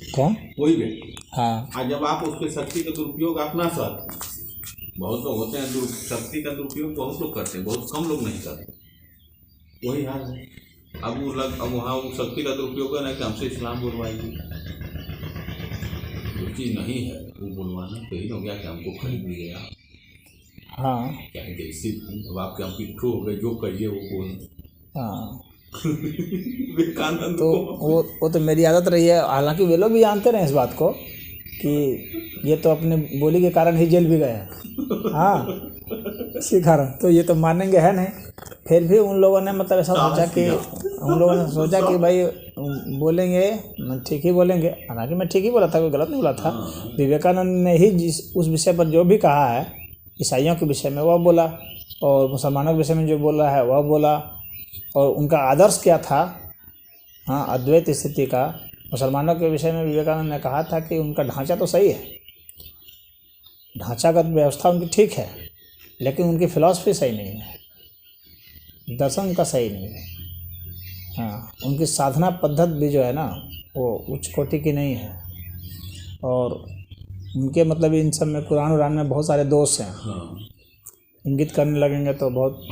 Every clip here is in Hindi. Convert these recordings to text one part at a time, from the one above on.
कौन? कोई व्यक्ति। हाँ आज जब आप उसके शक्ति का दुरुपयोग अपना साथ, बहुत लोग होते हैं शक्ति का दुरुपयोग बहुत लोग करते हैं, बहुत कम लोग नहीं करते। वही हाल है। अब वहाँ वो शक्ति का दुरुपयोग करना है कि हमसे इस्लाम बुलवाएगी, जो चीज़ नहीं है वो बुलवाना तो ही हो गया कि हमको खरीद लिया। हाँ क्या जैसे अब आपके हम पिट्ठू हो गए, जो कहिए वो बोल। हाँ विवेकानंद तो को वो तो मेरी आदत रही है। हालांकि वे लोग भी जानते रहे इस बात को कि ये तो अपने बोली के कारण ही जेल भी गया। हाँ इसी कारण तो ये तो मानेंगे है नहीं। फिर भी उन लोगों ने मतलब ऐसा सोचा कि उन लोगों ने सोचा कि भाई बोलेंगे ठीक ही बोलेंगे। हालांकि मैं ठीक ही बोला था, कोई गलत नहीं बोला था। विवेकानंद ने ही उस विषय पर जो भी कहा है, ईसाइयों के विषय में वह बोला, और मुसलमानों के विषय में जो बोला है वह बोला। और उनका आदर्श क्या था, हाँ, अद्वैत स्थिति का। मुसलमानों के विषय में विवेकानंद ने कहा था कि उनका ढांचा तो सही है, ढांचागत व्यवस्था उनकी ठीक है, लेकिन उनकी फिलॉसफी सही नहीं है, दर्शन उनका सही नहीं है। हाँ, उनकी साधना पद्धति भी जो है ना वो उच्च कोटि की नहीं है। और उनके मतलब इन सब में कुरान उरान में बहुत सारे दोष हैं। इंगित करने लगेंगे तो बहुत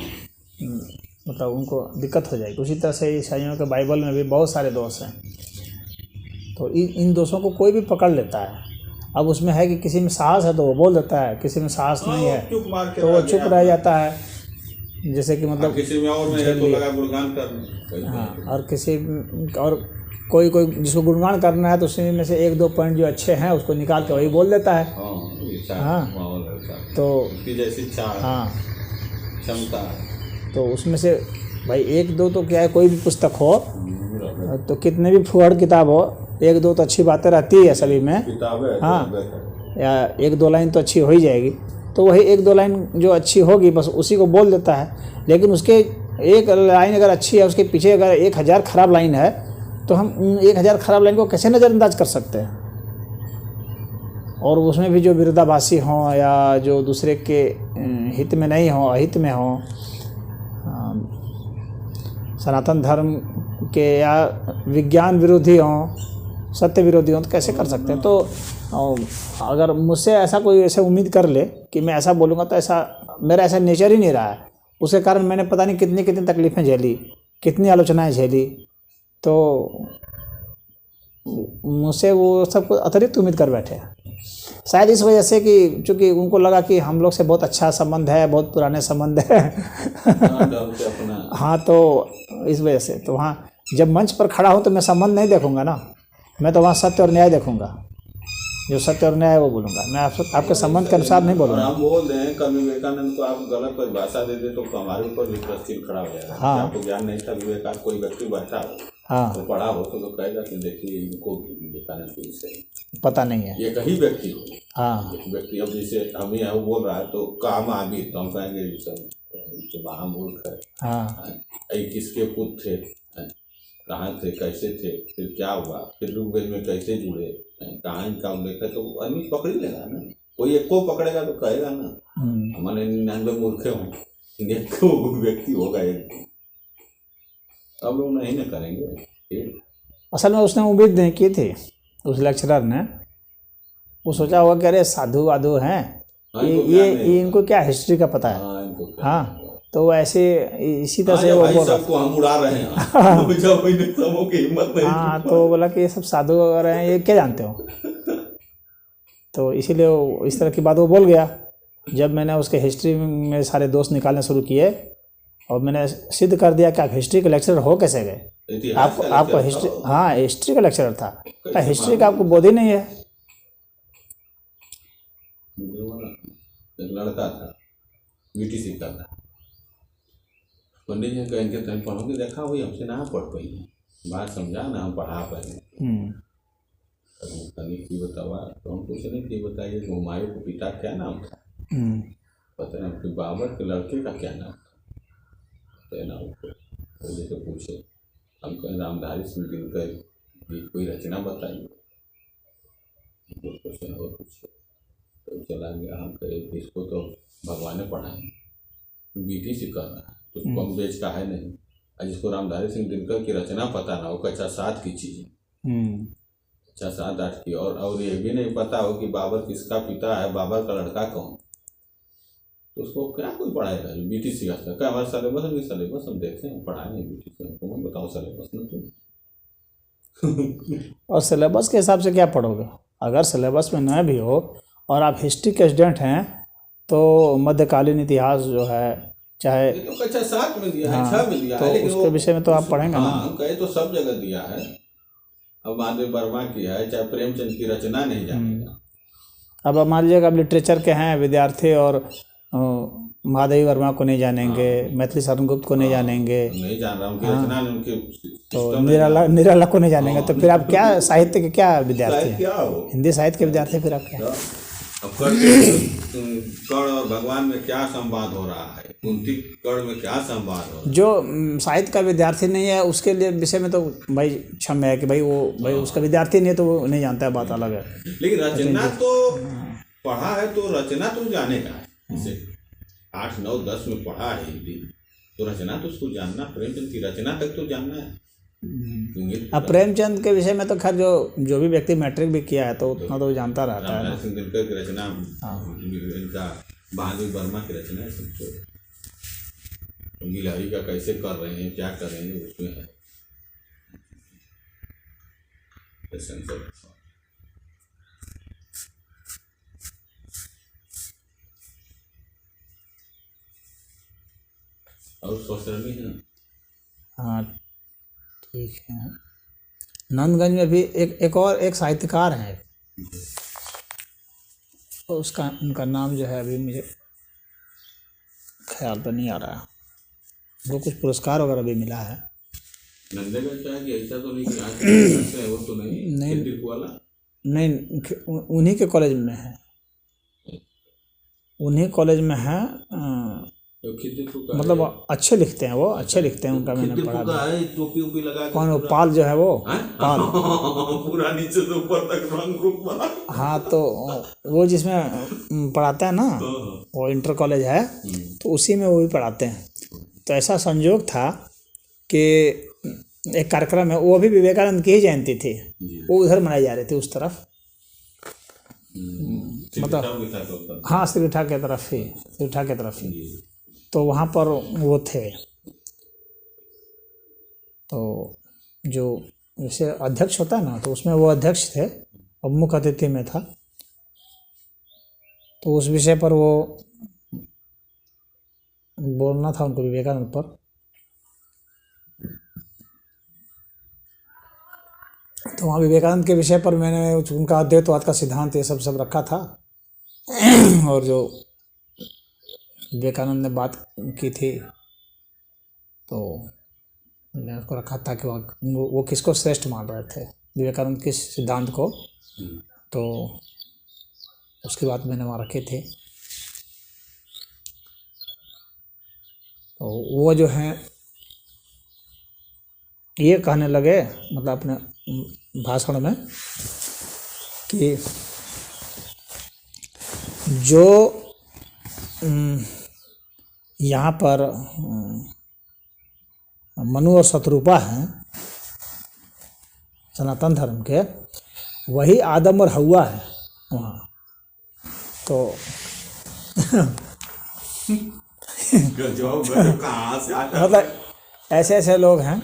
मतलब उनको दिक्कत हो जाएगी। उसी तरह से ईसाइयों के बाइबल में भी बहुत सारे दोष हैं। तो इन दोषों को कोई भी पकड़ लेता है। अब उसमें है कि किसी में साहस है तो वो बोल देता है, किसी में साहस नहीं है तो वो चुप रह जाता है। जैसे कि मतलब किसी में और में है तो लगा गुणगान करना। हाँ, और किसी और कोई जिसको गुणगान करना है तो उसी में से एक दो पॉइंट जो अच्छे हैं उसको निकाल के वही बोल देता है। हाँ तो जैसी इच्छा, हाँ क्षमता, तो उसमें से भाई एक दो तो क्या है, कोई भी पुस्तक हो तो कितने भी फुहड़ किताब हो, एक दो तो अच्छी बातें रहती है सभी में। हाँ, या एक दो लाइन तो अच्छी हो ही जाएगी। तो वही एक दो लाइन जो अच्छी होगी बस उसी को बोल देता है। लेकिन उसके एक लाइन अगर अच्छी है, उसके पीछे अगर 1000 खराब लाइन है तो हम उन 1000 खराब लाइन को कैसे नज़रअंदाज कर सकते हैं। और उसमें भी जो विरोधाभासी हों या जो दूसरे के हित में नहीं हों, अहित में हों, सनातन धर्म के या विज्ञान विरोधी हों, सत्य विरोधी हों, तो कैसे कर सकते हैं। तो अगर मुझसे ऐसा कोई ऐसे उम्मीद कर ले कि मैं ऐसा बोलूँगा तो ऐसा मेरा ऐसा नेचर ही नहीं रहा है। उसके कारण मैंने पता नहीं कितनी कितनी तकलीफ़ें झेली, कितनी आलोचनाएं झेली। तो मुझसे वो सब कुछ अतिरिक्त उम्मीद कर बैठे हैं, शायद इस वजह से कि चूँकि उनको लगा कि हम लोग से बहुत अच्छा संबंध है, बहुत पुराने संबंध है। हाँ तो इस वजह से तो वहाँ जब मंच पर खड़ा हूँ तो मैं संबंध नहीं देखूँगा ना, मैं तो वहाँ सत्य और न्याय देखूँगा। जो सत्य और न्याय वो बोलूँगा, मैं आपके संबंध के अनुसार नहीं बोलूँगा। हम बोल रहे हैं कभी विवेकानंद को आप गलत परिभाषा दे दे तो हमारे ऊपर भी प्रश्न खड़ा हो जाएगा। हाँ, आपको ज्ञान नहीं था, विवेकानंद कोई व्यक्ति बैठा हो, हाँ, तो पढ़ा हो तो कहेगा कि देखिए इनको विवेकानंद के विषय पता नहीं है। ये कहीं व्यक्ति हो, हाँ, एक व्यक्ति अब जैसे हम ही वो बोल रहा है तो काम आगे तो हम कहेंगे सब महामूर्ख है। हाँ, किसके पुत्र थे, कहाँ थे, कैसे थे, फिर क्या हुआ, फिर ऋग्वेद में कैसे जुड़े, कहाँ इनका उल्लेख है, तो आदमी पकड़ ही लेगा ना। कोई एक को पकड़ेगा तो कहेगा ना हमारे 99 मूर्खे हों, एक को व्यक्ति होगा एक। अब लोग नहीं ना करेंगे। असल में उसने उम्मीद नहीं की थी, उस लेक्चरर ने। वो सोचा हुआ कि अरे साधु वाधु हैं ये इनको क्या हिस्ट्री का पता है। हाँ तो वैसे इसी तरह से वो बोल रहा सबको हम उड़ा रहे हैं। सबों की हिम्मत नहीं। हाँ तो बोला कि ये सब साधु वगैरह हैं, ये क्या जानते हो। तो इसीलिए वो इस तरह की बात वो बोल गया। जब मैंने उसके हिस्ट्री में सारे दोस्त निकालने शुरू किए और मैंने सिद्ध कर दिया कि आप हिस्ट्री के लेक्चरर हो कैसे गए। आपको हिस्ट्री, हाँ हिस्ट्री का लेक्चरर था, हिस्ट्री का आपको बोध ही नहीं है। एक लड़का था बीटी सीखता था, पंडित जी कहेंगे तुम पढ़ोगे, देखा हुई हमसे ना पढ़ पाई, बात समझा ना हम पढ़ा पाए। की बतावा तो हम कुछ नहीं थी, बताइए हुमायूं के पिता क्या नाम था, पता नहीं आपके बाबर के लड़के का क्या नाम था, तो ना उसको जैसे पूछे हम कहें रामधारी सिंह दिनकर की कोई रचना बताइए, क्वेश्चन और पूछे तो चला गया। हम कहे इसको तो भगवान ने पढ़ाए, बीटी से कर रहा है तो कम बेच का है नहीं। जिसको रामधारी सिंह दिनकर की रचना पता ना हो, कक्षा 7 की चीज़ अच्छा 7-8 की। और ये भी नहीं पता हो कि बाबर किसका पिता है, बाबर का लड़का कौन, तो उसको क्या कोई पढ़ाएगा? जो बीटीसी का क्या हमारे सिलेबस में, सिलेबस हम देखें, हम पढ़ाए नहीं बीटीसी, हमको मत बताओ सिलेबस में तुम। और सिलेबस के हिसाब से क्या पढ़ोगे? अगर सिलेबस में न भी हो और आप हिस्ट्री के स्टूडेंट हैं तो मध्यकालीन इतिहास जो है चाहे ये तो कक्षा 7 में दिया है, हाँ, 6 में दिया तो है, लेकिन उसके विषय में तो आप पढ़ेंगे ना। हाँ, कहे तो सब जगह दिया है। अब माधव वर्मा की है, चाहे प्रेमचंद की रचना नहीं जानेगा। अब मान लीजिएगा अब लिटरेचर के हैं विद्यार्थी और महादेवी वर्मा को नहीं जानेंगे, मैथिली शरण गुप्त को नहीं जानेंगे, नहीं जान रहा, उनकी रचना ने उनके तो निराला को नहीं जानेंगे, तो फिर आप क्या साहित्य के क्या विद्यार्थी हैं? क्या हो हिंदी साहित्य के विद्यार्थी फिर आप क्या? अब कर्ण और भगवान में क्या संवाद हो रहा है, कुंती कर्ण में क्या संवाद हो रहा है? जो साहित्य का विद्यार्थी नहीं है उसके लिए विषय में तो भाई क्षम्य है कि भाई वो भाई उसका विद्यार्थी नहीं है तो वो नहीं जानता है, बात अलग है। लेकिन रचना तो पढ़ा है, तो रचना तो जानेगा। जैसे 8, 9, 10 में पढ़ा है हिंदी, तो रचना तो उसको जानना, प्रेमचंद की रचना तक तो जानना है। अब प्रेमचंद के विषय में तो खैर जो भी व्यक्ति मैट्रिक भी किया है तो उतना तो जानता रहता है। रामनारायण सिंह दिनकर की रचना, इनका महादेव वर्मा की रचना है, सबको गिलहरी का कैसे कर रहे हैं, क्या कर रहे हैं, उसमें है। और सोचनी है। हाँ ठीक है। नंदगंज में भी एक साहित्यकार हैं, तो उनका नाम जो है अभी मुझे ख्याल पर नहीं आ रहा है, वो कुछ पुरस्कार वगैरह भी मिला है। नंदगंज का कि ऐसा तो नहीं कि आज है वो तो नहीं वाला नहीं, उन्हीं के कॉलेज में है, उन्हीं कॉलेज में है। मतलब अच्छे लिखते हैं, वो अच्छे लिखते हैं, उनका मैंने पढ़ा है। टोपी उपी लगा कौन वो पाल जो है वो पाल पूरा नीचे से ऊपर तक रंग रूप बना। हाँ तो वो जिसमें पढ़ाता है ना, वो इंटर कॉलेज है, तो उसी में वो भी पढ़ाते हैं। तो ऐसा संयोग था कि एक कार्यक्रम है, वो भी विवेकानंद की ही जयंती थी, वो उधर मनाई जा रही थी उस तरफ, मतलब हाँ श्रीठा के तरफ ही, तो वहाँ पर वो थे, तो जो जैसे अध्यक्ष होता है ना, तो उसमें वो अध्यक्ष थे और मुख्य अतिथि में था, तो उस विषय पर वो बोलना था उनको विवेकानंद पर। तो वहाँ विवेकानंद के विषय पर मैंने उनका अद्वैतवाद का सिद्धांत ये सब रखा था और जो विवेकानंद ने बात की थी तो मैंने उसको रखा था कि वो किसको श्रेष्ठ मान रहे थे, विवेकानंद के सिद्धांत को, तो उसकी बात मैंने वहाँ रखी थी। तो वो जो हैं ये कहने लगे, मतलब अपने भाषण में, कि जो यहाँ पर मनु और शत्रुपा हैं सनातन धर्म के, वही आदम और हव्वा है वहाँ। तो कहाँ से मतलब ऐसे ऐसे लोग हैं,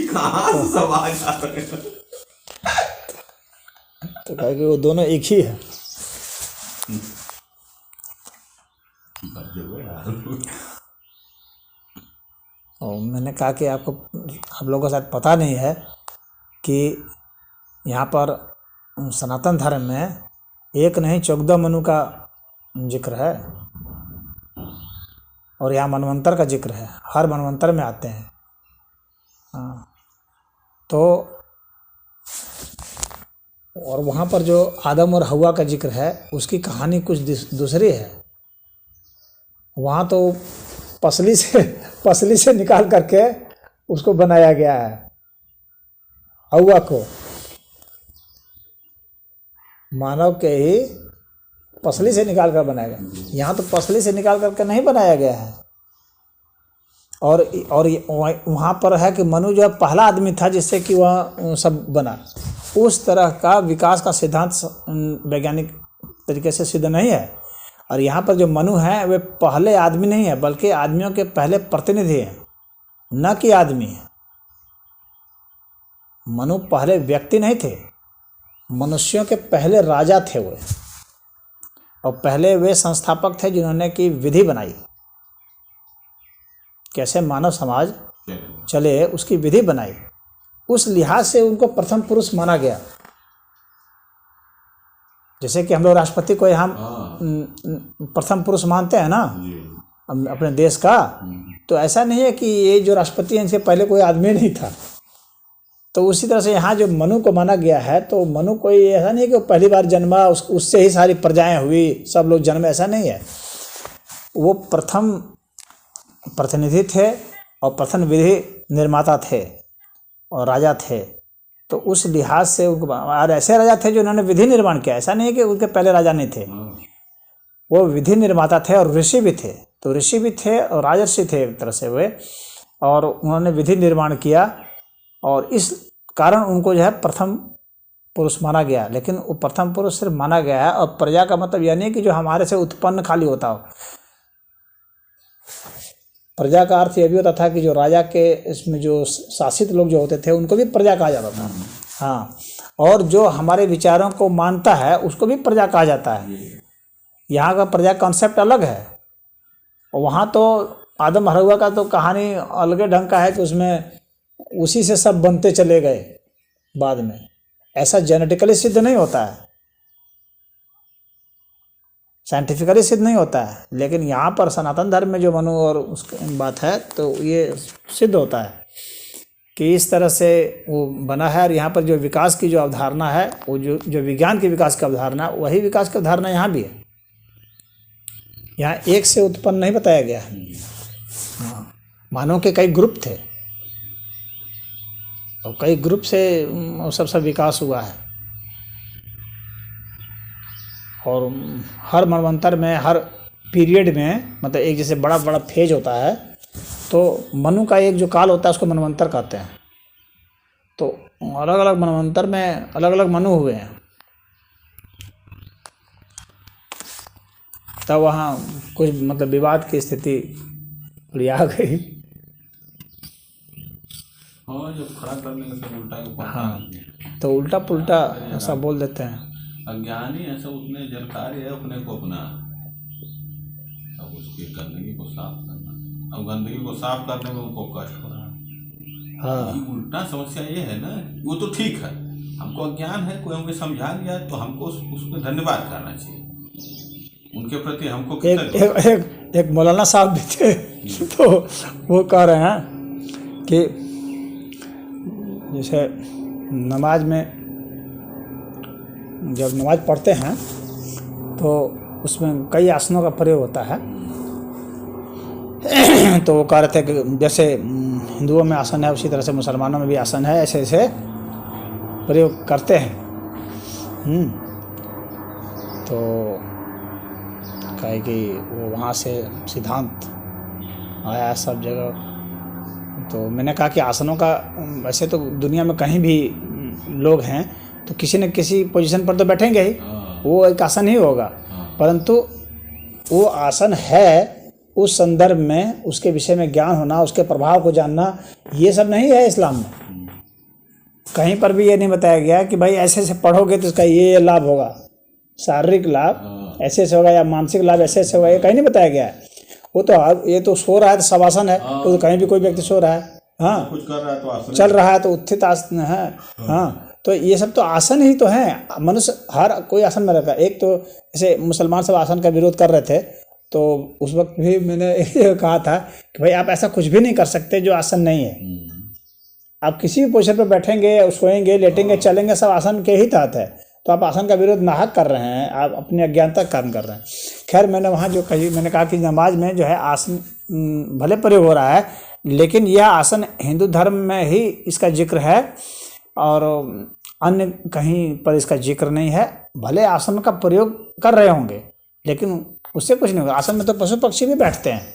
कहाँ से सब आ जा रहे हैं? तो कहे कि वो दोनों एक ही है। और मैंने कहा कि आप लोगों को शायद पता नहीं है कि यहाँ पर सनातन धर्म में एक नहीं 14 मनु का जिक्र है, और यहाँ मनवंतर का जिक्र है, हर मनवंतर में आते हैं। हाँ, तो और वहाँ पर जो आदम और हव्वा का जिक्र है उसकी कहानी कुछ दूसरी है। वहाँ तो पसली से निकाल करके उसको बनाया गया है, हव्वा को मानव के ही पसली से निकाल कर बनाया गया। यहाँ तो पसली से निकाल करके नहीं बनाया गया है, वहाँ पर है कि मनु जो है पहला आदमी था जिससे कि वह सब बना। उस तरह का विकास का सिद्धांत वैज्ञानिक तरीके से सिद्ध नहीं है। और यहाँ पर जो मनु है वे पहले आदमी नहीं है, बल्कि आदमियों के पहले प्रतिनिधि हैं, न कि आदमी है। मनु पहले व्यक्ति नहीं थे, मनुष्यों के पहले राजा थे वो, और पहले वे संस्थापक थे जिन्होंने की विधि बनाई, कैसे मानव समाज चले उसकी विधि बनाई। उस लिहाज से उनको प्रथम पुरुष माना गया। जैसे कि हम लोग राष्ट्रपति को हम प्रथम पुरुष मानते हैं ना अपने देश का, तो ऐसा नहीं है कि ये जो राष्ट्रपति हैं इनसे पहले कोई आदमी नहीं था। तो उसी तरह से यहाँ जो मनु को माना गया है, तो मनु कोई ऐसा नहीं है कि वो पहली बार जन्मा उससे ही सारी प्रजाएं हुई, सब लोग जन्मे, ऐसा नहीं है। वो प्रथम प्रतिनिधि थे और प्रथम विधि निर्माता थे और राजा थे। तो उस लिहाज से उनको, और ऐसे राजा थे जो उन्होंने विधि निर्माण किया, ऐसा नहीं है कि उनके पहले राजा नहीं थे। वो विधि निर्माता थे और ऋषि भी थे। तो ऋषि भी थे और राजर्षि थे एक तरह से वे, और उन्होंने विधि निर्माण किया, और इस कारण उनको जो है प्रथम पुरुष माना गया। लेकिन वो प्रथम पुरुष सिर्फ माना गया है, और प्रजा का मतलब यह नहीं कि जो हमारे से उत्पन्न खाली होता हो। प्रजा का अर्थ यह भी होता था कि जो राजा के इसमें जो शासित लोग जो होते थे उनको भी प्रजा कहा जाता था। हाँ, और जो हमारे विचारों को मानता है उसको भी प्रजा कहा जाता है। यहाँ का प्रजा कॉन्सेप्ट अलग है, और वहाँ तो आदम हवा का तो कहानी अलग ढंग का है कि उसमें उसी से सब बनते चले गए बाद में। ऐसा जेनेटिकली सिद्ध नहीं होता है, साइंटिफिकली सिद्ध नहीं होता है। लेकिन यहाँ पर सनातन धर्म में जो मनु और उसकी बात है तो ये सिद्ध होता है कि इस तरह से वो बना है। और यहाँ पर जो विकास की जो अवधारणा है, वो जो विज्ञान की विकास की अवधारणा, वही विकास की अवधारणा यहाँ भी है। यहाँ एक से उत्पन्न नहीं बताया गया है। हाँ, मानव के कई ग्रुप थे और कई ग्रुप से सब विकास हुआ है। और हर मनवंतर में, हर पीरियड में, मतलब एक जैसे बड़ा बड़ा फेज होता है, तो मनु का एक जो काल होता है उसको मनवंतर कहते हैं। तो अलग अलग मनवंतर में अलग अलग मनु हुए हैं। तब वहाँ कुछ मतलब विवाद की स्थिति थोड़ी आ गई। हाँ, जब खड़ा करने का सब उल्टा, हाँ, तो उल्टा पुल्टा ऐसा बोल देते हैं। अज्ञानी ऐसा उसने जानकारी है अपने को अपना, अब उसकी गंदगी को साफ करना, अब गंदगी को साफ करने में उनको कष्ट हो रहा है। हाँ, उल्टा समस्या ये है ना, वो तो ठीक है, हमको अज्ञान है, कोई हमको समझा दिया तो हमको उसमें धन्यवाद करना चाहिए, उनके प्रति हमको एक मौलाना साहब भी थे तो वो कह रहे हैं कि जैसे नमाज में जब नमाज पढ़ते हैं तो उसमें कई आसनों का प्रयोग होता है। तो वो कह रहे थे कि जैसे हिंदुओं में आसन है उसी तरह से मुसलमानों में भी आसन है, ऐसे ऐसे प्रयोग करते हैं। तो कहे कि वो वहाँ से सिद्धांत आया सब जगह। तो मैंने कहा कि आसनों का वैसे तो दुनिया में कहीं भी लोग हैं तो किसी न किसी पोजीशन पर तो बैठेंगे ही, वो एक आसन ही होगा, परंतु वो आसन है उस संदर्भ में, उसके विषय में ज्ञान होना, उसके प्रभाव को जानना, ये सब नहीं है इस्लाम में। कहीं पर भी ये नहीं बताया गया कि भाई ऐसे ऐसे पढ़ोगे तो इसका ये लाभ होगा, शारीरिक लाभ ऐसे ऐसे होगा या मानसिक लाभ ऐसे ऐसे होगा, ये कहीं नहीं बताया गया है। वो तो ये तो सो रहा है तो सब आसन है, तो कहीं भी कोई व्यक्ति सो रहा है, हाँ, कुछ कर रहा है तो आसन, चल रहा है तो उत्थित आसन है, हाँ, तो ये सब तो आसन ही तो हैं। मनुष्य हर कोई आसन में रहता है। एक तो जैसे मुसलमान सब आसन का विरोध कर रहे थे, तो उस वक्त भी मैंने कहा था कि भाई आप ऐसा कुछ भी नहीं कर सकते जो आसन नहीं है। आप किसी भी पोजीशन पर बैठेंगे, सोएंगे, लेटेंगे, चलेंगे, सब आसन के ही तहत है। तो आप आसन का विरोध नाहक कर रहे हैं, आप अपनी अज्ञानता का काम कर रहे हैं। खैर, मैंने वहाँ जो कही, मैंने कहा कि नमाज में जो है आसन भले प्रयोग हो रहा है, लेकिन यह आसन हिंदू धर्म में ही इसका जिक्र है और अन्य कहीं पर इसका जिक्र नहीं है। भले आसन का प्रयोग कर रहे होंगे लेकिन उससे कुछ नहीं होगा। आसन में तो पशु पक्षी भी बैठते हैं,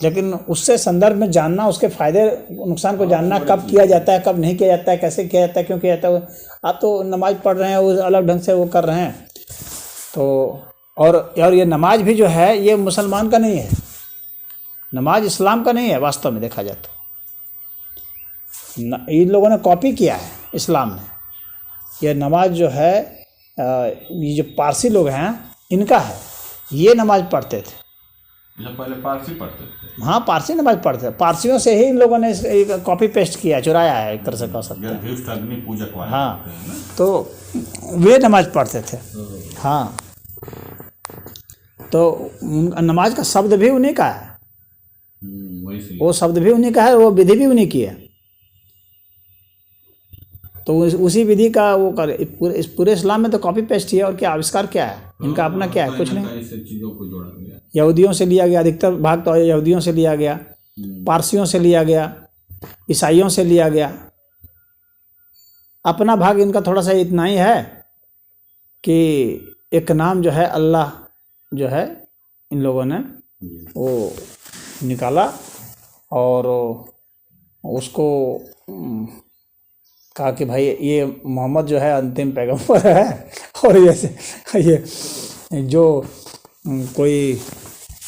लेकिन उससे संदर्भ में जानना, उसके फायदे नुकसान को जानना, कब किया जाता है, कब नहीं किया जाता है, कैसे किया जाता है, क्यों किया जाता है। आप तो नमाज पढ़ रहे हैं, वो अलग ढंग से वो कर रहे हैं। तो और ये नमाज भी जो है ये मुसलमान का नहीं है, नमाज इस्लाम का नहीं है वास्तव में देखा जाए तो। इन लोगों ने कॉपी किया है इस्लाम ने। ये नमाज जो है ये जो पारसी लोग हैं इनका है, ये नमाज पढ़ते थे। पहले पारसी पढ़ते थे। हाँ, पारसी नमाज पढ़ते थे, पारसियों से ही इन लोगों ने कॉपी पेस्ट किया, चुराया है एक तरह से कह सकते हैं। अग्नि पूजक वाले। हाँ, तो वे नमाज पढ़ते थे। हाँ, तो नमाज का शब्द भी उन्हीं का है, वो शब्द भी उन्हीं का है, वो विधि भी उन्हीं की है। तो उसी विधि का वो कर इस पूरे इस्लाम में तो कॉपी पेस्ट ही है। और क्या आविष्कार क्या है इनका, अपना क्या है, कुछ नहीं। चीजों को जोड़ा गया, यहूदियों से लिया गया, अधिकतर भाग तो यहूदियों से लिया गया, पारसियों से लिया गया, ईसाइयों से लिया गया। अपना भाग इनका थोड़ा सा इतना ही है कि एक नाम जो है अल्लाह जो है इन लोगों ने वो निकाला और उसको कहा कि भाई ये मोहम्मद जो है अंतिम पैगंबर है, और ये जो कोई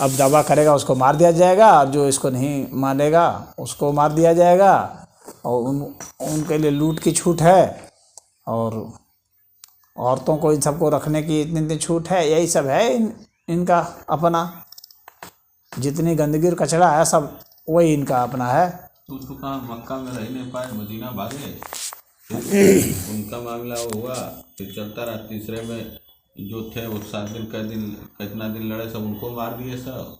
अब दावा करेगा उसको मार दिया जाएगा, और जो इसको नहीं मानेगा उसको मार दिया जाएगा, और उनके लिए लूट की छूट है, और औरतों को इन सबको रखने की इतनी छूट है। यही सब है इनका अपना, जितनी गंदगी और कचरा है सब वही इनका अपना है। तो उसको कहाँ मक्का में रह नहीं पाए, मदीना भागे, उनका मामला हुआ, फिर चलता रहा। तीसरे में जो थे वो 7 दिन कितना दिन लड़े, सब उनको मार दिए सब।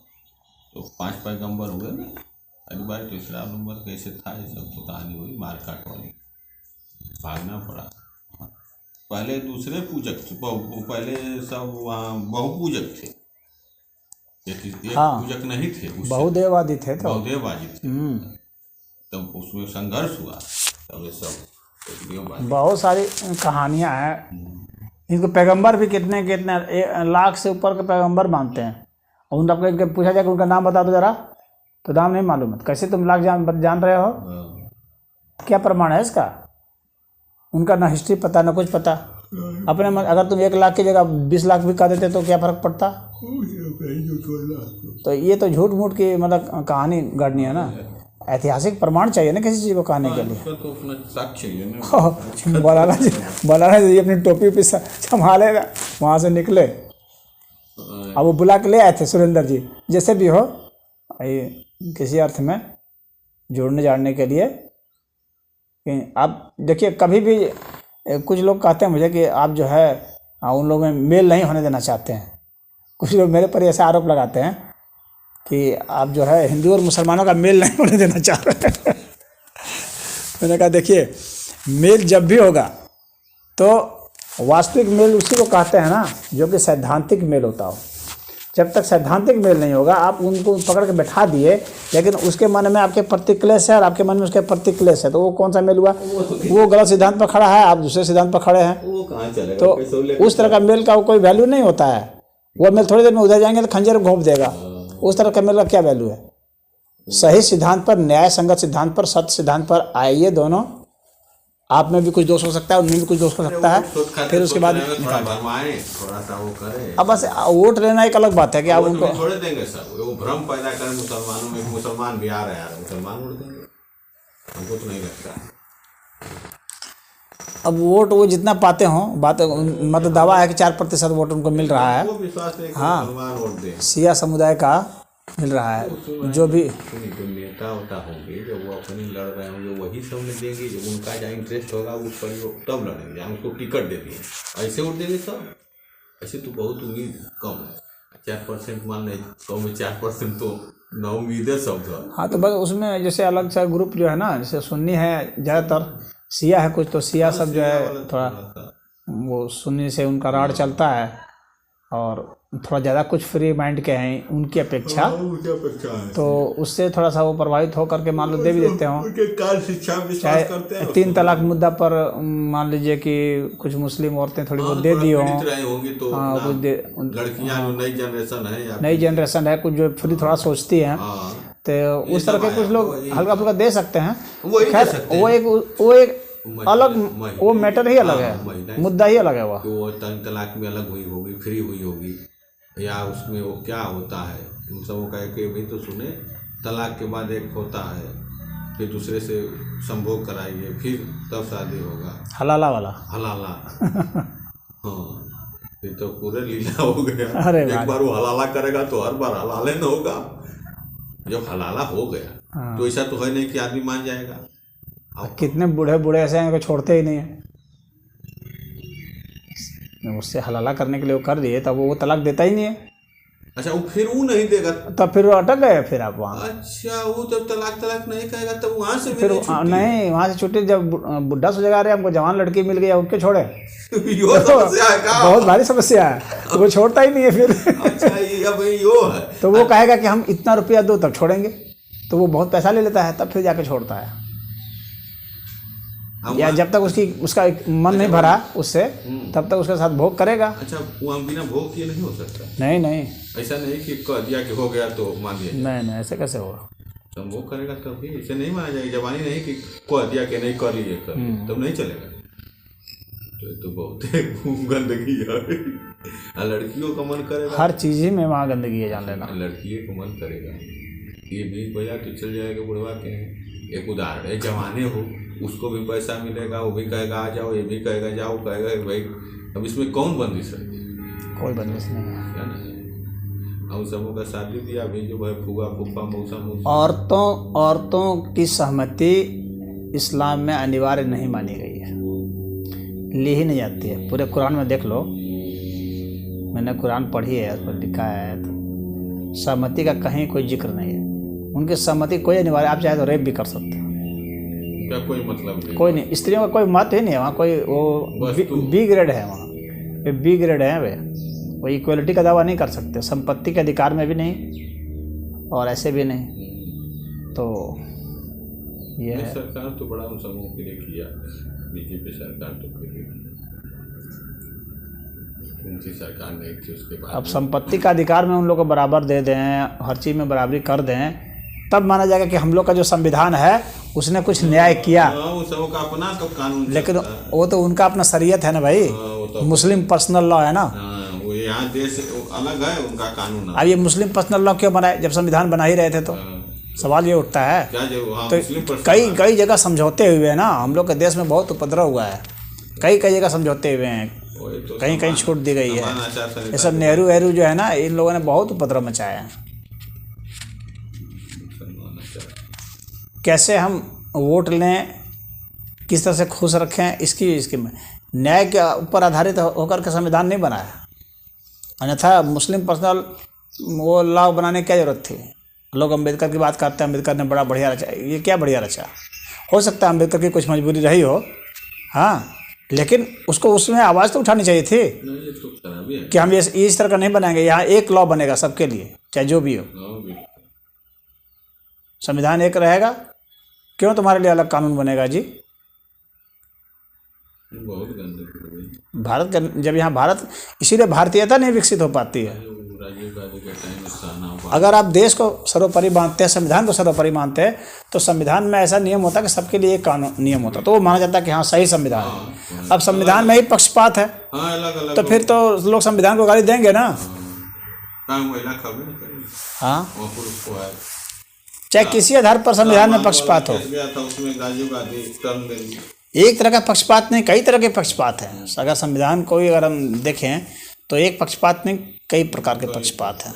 तो 5 पैगंबर हुए ना। अगली बार तीसरा नंबर कैसे था, ये सब तो कहानी हुई मार काट वाली, भागना पड़ा। पहले दूसरे पूजक थे, पहले सब वहाँ बहुपूजक थे, एक हाँ, पूजक नहीं थे, बहुदेववादी थे। तो बहुदेववादी थे। तब उसमें संघर्ष हुआ, तब ये सब बहुत सारी कहानियाँ हैं। इनको पैगंबर भी कितने 1 लाख से ऊपर के पैगंबर मानते हैं। और उन आपको इनके पूछा जाए कि उनका नाम बता दो जरा, तो नाम नहीं मालूम है। कैसे तुम लाख जान रहे हो, क्या प्रमाण है इसका? उनका ना हिस्ट्री पता ना कुछ पता। अपने अगर तुम 1 लाख की जगह 20 लाख भी कह देते तो क्या फर्क पड़ता? तो ये तो झूठ मूठ की मतलब कहानी गढ़नी है ना। ऐतिहासिक प्रमाण चाहिए ना किसी चीज़ को कहने के लिए। तो अपना साक्ष्य चाहिए ना। मौलाना जी अपनी टोपी पे संभालेगा, वहाँ से निकले। अब वो बुला के ले आए थे सुरेंद्र जी, जैसे भी हो किसी अर्थ में जोड़ने जाड़ने के लिए। आप देखिए, कभी भी कुछ लोग कहते हैं मुझे कि आप जो है उन लोगों में मेल नहीं होने देना चाहते हैं। कुछ लोग मेरे पर ऐसा आरोप लगाते हैं कि आप जो है हिंदू और मुसलमानों का मेल नहीं होने देना चाह रहे हैं। मैंने कहा देखिए, मेल जब भी होगा तो वास्तविक मेल उसी को कहते हैं ना जो कि सैद्धांतिक मेल होता हो। जब तक सैद्धांतिक मेल नहीं होगा, आप उनको पकड़ के बैठा दिए, लेकिन उसके मन में आपके प्रति क्लेश है और आपके मन में उसके प्रति क्लेश है, तो वो कौन सा मेल हुआ? वो गलत सिद्धांत पर खड़ा है, आप दूसरे सिद्धांत पर खड़े हैं, वो कहाँ चलेगा? तो उस तरह का मेल का कोई वैल्यू नहीं होता है। वो मेल थोड़ी देर में उधर जाएंगे तो खंजर घोंप देगा। उस तरह का मेल का क्या वैल्यू है? सही सिद्धांत पर, न्याय संगत सिद्धांत पर, सत्य सिद्धांत पर आइए दोनों। आप में भी कुछ दोष हो सकता है, उनमें भी कुछ दोष हो सकता है, फिर उसके बाद थोड़ा सा वो करें। अब बस वोट लेना एक अलग बात है कि आप उनको छोड़ देंगे सब, वो भ्रम पैदा करें मुसलमानों में, मुसलमान भी आ रहे हैं, मुसलमान वोट देंगे, हमको तो नहीं लगता। अब वोट वो जितना पाते हों, बात मतलब दावा है कि 4% वोट उनको मिल रहा है। वो विश्वास है कि हाँ, मुसलमान वोट दें, शिया समुदाय का मिल रहा है। जो भी जो नेता होता होंगे, जब वो अपनी लड़ रहे होंगे, वही सब में देंगे। जब उनका जहाँ इंटरेस्ट होगा उस पर वो तब लड़ेंगे, जहाँ उसको टिकट दे दिए ऐसे वोट देंगे सब। ऐसे तो बहुत उम्मीद कम है। 4% मान लें, 100 में 4% तो ना उम्मीद है सब। हाँ, तो बस उसमें जैसे अलग सा ग्रुप जो है ना, जैसे सुन्नी है ज़्यादातर, शिया है कुछ, तो शिया सब जो है थोड़ा वो सुन्नी से उनका राड़ चलता है, और थोड़ा ज़्यादा कुछ फ्री माइंड के हैं उनकी अपेक्षा, तो उससे थोड़ा सा वो प्रभावित हो करके मान लो दे भी देते हों। चाहे 3 तलाक मुद्दा पर मान लीजिए कि कुछ मुस्लिम औरतें थोड़ी बहुत दे दी हों। हाँ, कुछ दे, लड़कियां जो नई जनरेशन है, नई जनरेशन है कुछ जो फ्री थोड़ा सोचती हैं, तो उस तरह के कुछ लोग हल्का फुल्का दे सकते हैं। वही दे खैर सकते वो एक अलग वो मैटर ही अलग है, महिला मुद्दा ही अलग है वो। वो तलाक में अलग हुई होगी, फ्री हुई होगी, या उसमें वो क्या होता है उन सबों का एक भी तो सुने। तलाक के बाद एक होता है, फिर दूसरे से संभोग कराइए, फिर तब शादी होगा, हलाला वाला। हलाला। हाँ, ये तो पूरे लीला हो गया। अरे एक बार वो हलाला करेगा तो हर बार हलाले न होगा। जब हलाला हो गया तो ऐसा तो है नहीं कि आदमी मान जाएगा। कितने बूढ़े बूढ़े ऐसे हैं कि छोड़ते ही नहीं है, उससे हलाला करने के लिए वो कर दिए तब वो तलाक देता ही नहीं है। अच्छा, वो फिर वो नहीं देगा, तब फिर वो अटक गए फिर आप वहाँ। अच्छा, वो जब तलाक नहीं कहेगा तब वहाँ से फिर नहीं, वहाँ से छुट्टी जब बुढ़ा सोचेगा अरे हमको जवान लड़की मिल गई अब क्यों छोड़े। यो समस्या है का? बहुत भारी समस्या है, तो वो छोड़ता ही नहीं है फिर। अच्छा, ये अब यो है तो वो कहेगा कि हम इतना रुपया दो तब छोड़ेंगे, तो वो बहुत पैसा ले लेता है तब फिर जाके छोड़ता है। या जब तक उसका मन नहीं भरा उससे तब तक उसके साथ भोग करेगा। अच्छा, वो बिना भोग किए नहीं हो सकता? नहीं नहीं, ऐसा नहीं कि कह दिया कि हो गया तो मान दिया। नहीं ऐसे कैसे होगा। संभोग करेगा तब भी ऐसे नहीं माना जाएगा। जवानी नहीं कि कह दिया कि नहीं कर लिए तब नहीं चलेगा। तो बहुत गंदगी है। लड़कियों का मन करेगा, हर चीज़ ही में वहाँ गंदगी है, जान लेना। लड़कियों को मन करेगा ये भी भैया तो चल जाएगा बुढ़वा के। एक उदाहरण है, जवाने हो उसको भी पैसा मिलेगा, वो भी कहेगा आ जाओ, ये भी कहेगा जाओ, कहेगा भाई। अब इसमें कौन बंदिश है? कोई बंदिश नहीं है। क्या ना, हम सबों का शादी ब्याह भी जो है फूफा फूफा मौसा मौसा। औरतों की सहमति इस्लाम में अनिवार्य नहीं मानी गई है, ली ही नहीं जाती है। पूरे कुरान में देख लो, मैंने कुरान पढ़ी है, उस पर लिखा है तो सहमति का कहीं कोई जिक्र नहीं है। उनकी सहमति कोई अनिवार्य, आप चाहे तो रेप भी कर सकते हैं, क्या कोई मतलब नहीं, कोई नहीं। स्त्रियों का कोई मत ही नहीं है वहाँ, कोई वो बी ग्रेड है वहाँ पे, बी ग्रेड है वे। वो इक्वलिटी का दावा नहीं कर सकते, संपत्ति के अधिकार में भी नहीं और ऐसे भी नहीं। तो ये है। सरकार तो बड़ा उन समूह के लिए किया, बीजेपी सरकार तो उनकी सरकार नहीं थी उसके बाद। अब संपत्ति का अधिकार में उन लोग को बराबर दे दें, हर चीज़ में बराबरी कर दें, तब माना जाएगा कि हम लोग का जो संविधान है उसने कुछ न्याय किया। वो सब का अपना तो कानून, लेकिन वो तो उनका अपना शरीयत है ना भाई, तो मुस्लिम पर्सनल लॉ है ना। वो यहाँ देश अलग है, उनका कानून। अब ये मुस्लिम पर्सनल लॉ क्यों बनाए जब संविधान बना ही रहे थे? तो सवाल ये उठता है। तो कई जगह समझौते हुए हैं ना, हम लोग के देश में बहुत उपद्रव हुआ है, कई जगह समझौते हुए हैं, कहीं छूट दी गई है। ये सब नेहरू जो है ना, इन लोगों ने बहुत उपद्रव मचाया है। कैसे हम वोट लें, किस तरह से खुश रखें, इसकी न्याय के ऊपर आधारित होकर के संविधान नहीं बनाया। अन्यथा मुस्लिम पर्सनल वो लॉ बनाने की क्या ज़रूरत थी? लोग अम्बेडकर की बात करते हैं, अम्बेडकर ने बड़ा बढ़िया रचा। ये क्या बढ़िया रचा? हो सकता है अम्बेडकर की कुछ मजबूरी रही हो, हाँ, लेकिन उसको उसमें आवाज़ तो उठानी चाहिए थी कि हम इस तरह का नहीं बनाएंगे, यहाँ एक लॉ बनेगा सबके लिए, चाहे जो भी हो। संविधान एक रहेगा, क्यों तुम्हारे लिए अलग कानून बनेगा जी? बहुत गंदगी भारत का जब यहाँ भारत, इसीलिए भारतीयता नहीं विकसित हो पाती है। अगर आप देश को सर्वोपरि मानते हैं, संविधान को सर्वोपरि मानते हैं, तो संविधान में ऐसा नियम होता है कि सबके लिए एक कानून नियम होता है, तो वो माना जाता है कि हाँ सही संविधान है। अब संविधान में ही पक्षपात है, तो फिर तो लोग संविधान को गाली देंगे ना। हाँ, चाहे किसी आधार पर संविधान में पक्षपात हो। एक तरह का पक्षपात नहीं, कई तरह के पक्षपात हैं। अगर संविधान को अगर हम देखें तो एक पक्षपात नहीं, कई प्रकार के पक्षपात हैं।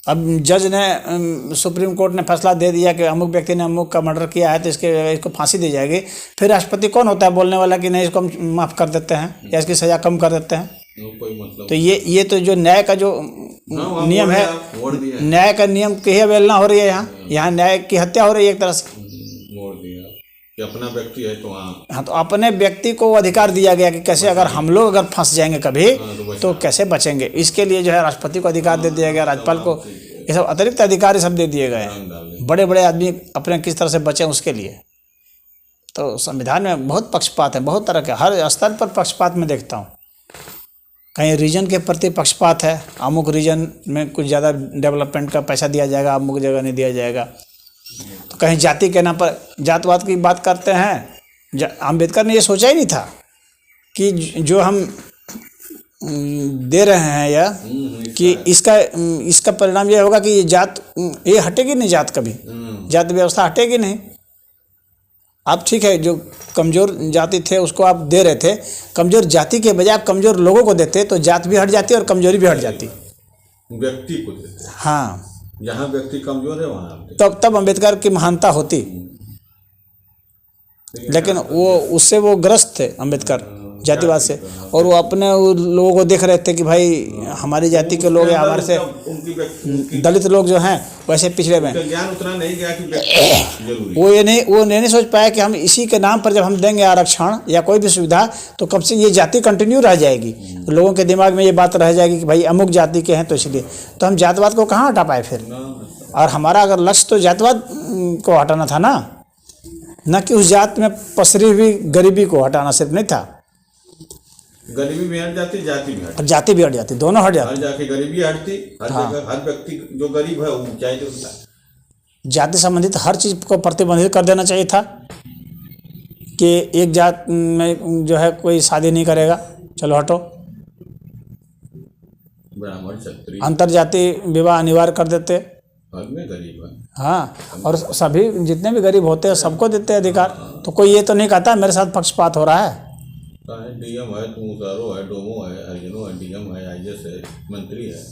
अब जज ने, सुप्रीम कोर्ट ने फैसला दे दिया कि अमुक व्यक्ति ने अमुक का मर्डर किया है तो इसको फांसी दी जाएगी। फिर राष्ट्रपति कौन होता है बोलने वाला कि नहीं इसको हम माफ़ कर देते हैं या इसकी सज़ा कम कर देते हैं? तो ये तो जो न्याय का जो नियम है, न्याय का नियम की ही अवहेलना हो रही है। यहाँ न्याय की हत्या हो रही है एक तरह से। कि अपना व्यक्ति है तो हाँ, तो अपने व्यक्ति को अधिकार दिया गया कि कैसे अगर हम लोग अगर फंस जाएंगे कभी तो कैसे बचेंगे। इसके लिए जो है राष्ट्रपति को अधिकार दे दिया गया, राज्यपाल को, ये सब अतिरिक्त अधिकार सब दे दिए गए हैं। बड़े बड़े आदमी अपने किस तरह से बचें उसके लिए। तो संविधान में बहुत पक्षपात है, बहुत तरह के, हर स्तर पर पक्षपात में देखता हूँ। कहीं रीजन के प्रति पक्षपात है, अमुक रीजन में कुछ ज़्यादा डेवलपमेंट का पैसा दिया जाएगा, अमुक जगह नहीं दिया जाएगा। तो कहीं जाति के नाम पर जातवाद की बात करते हैं। अम्बेडकर ने ये सोचा ही नहीं था कि जो हम दे रहे हैं या कि इसका परिणाम ये होगा कि ये जात ये हटेगी नहीं, जात कभी जात व्यवस्था हटेगी नहीं। आप ठीक है, जो कमज़ोर जाति थे उसको आप दे रहे थे, कमज़ोर जाति के बजाय आप कमज़ोर लोगों को देते तो जात भी हट जाती और कमजोरी भी हट जाती। व्यक्ति को देते, हाँ, जहाँ व्यक्ति कमजोर है वहाँ तब अम्बेडकर की महानता होती। लेकिन वो उससे वो ग्रस्त थे अम्बेडकर जातिवाद से, और वो अपने लोगों को देख रहे थे कि भाई हमारी जाति के लोग हमारे से दलित लोग जो हैं वैसे पिछड़े में ज्ञान उतना नहीं गया कि वो नहीं सोच पाया कि हम इसी के नाम पर जब हम देंगे आरक्षण या कोई भी सुविधा तो कब से ये जाति कंटिन्यू रह जाएगी। लोगों के दिमाग में ये बात रह जाएगी कि भाई अमुक जाति के हैं तो इसलिए तो हम जातिवाद को कहाँ हटा पाए फिर। और हमारा अगर लक्ष्य तो जातिवाद को हटाना था ना कि उस जात में पसरी हुई गरीबी को हटाना सिर्फ नहीं था। गरीबी भी हट जाती, जाति भी हट जाती, दोनों हट जाती। हर जाके गरीबी हटती, हर जगह हर व्यक्ति जो गरीब है वो ऊंचाई पे उठता है। जाति संबंधित हर चीज़ को प्रतिबंधित कर देना चाहिए था कि एक जात में जो है कोई शादी नहीं करेगा, चलो हटो। ब्राह्मण क्षत्रिय अंतर जाति विवाह अनिवार्य कर देते। में गरीब है, हाँ, और सभी जितने भी गरीब होते हैं सबको देते अधिकार। तो कोई ये तो नहीं कहता मेरे साथ पक्षपात हो रहा है। डीएम है, तुम उतारो है, डोमो है, हरिजनो है, डीएम है, आईएएस है, मंत्री है।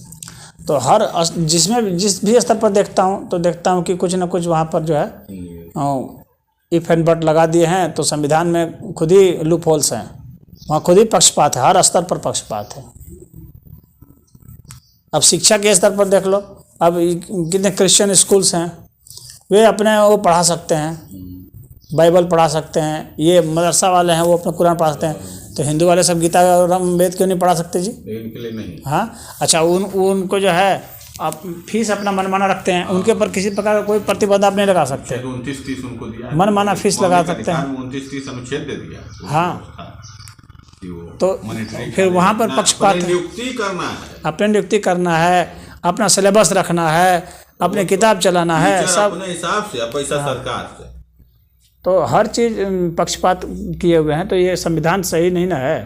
तो हर जिस भी स्तर पर देखता हूँ कि कुछ न कुछ वहाँ पर जो है इफ एंड बट लगा दिए हैं। तो संविधान में खुद ही लूप होल्स हैं, वहाँ खुद ही पक्षपात है, हर स्तर पर पक्षपात है। अब शिक्षा के स्तर पर देख लो, अब कितने क्रिश्चियन स्कूल्स हैं, वे अपने वो पढ़ा सकते हैं, बाइबल पढ़ा सकते हैं। ये मदरसा वाले हैं वो अपना कुरान पढ़ा सकते हैं। तो हिंदू वाले सब गीता और वेद क्यों नहीं पढ़ा सकते जी? इनके लिए नहीं। हाँ, अच्छा, उनको जो है आप फीस अपना मनमाना रखते हैं, उनके ऊपर किसी प्रकार का कोई प्रतिबंध आप नहीं लगा सकते। 29-30 उनको दिया, मनमाना फीस लगा सकते हैं। 29-30 अनुच्छेद दे दिया। हाँ, तो फिर वहाँ पर पक्षपात नियुक्ति करना है, अपने नियुक्ति करना है, अपना सिलेबस रखना है, अपने किताब चलाना है, सब अपने हिसाब से, पैसा सरकार से। तो हर चीज़ पक्षपात किए हुए हैं। तो ये संविधान सही नहीं ना है,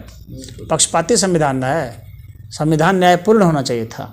पक्षपाती संविधान ना है। संविधान न्यायपूर्ण होना चाहिए था।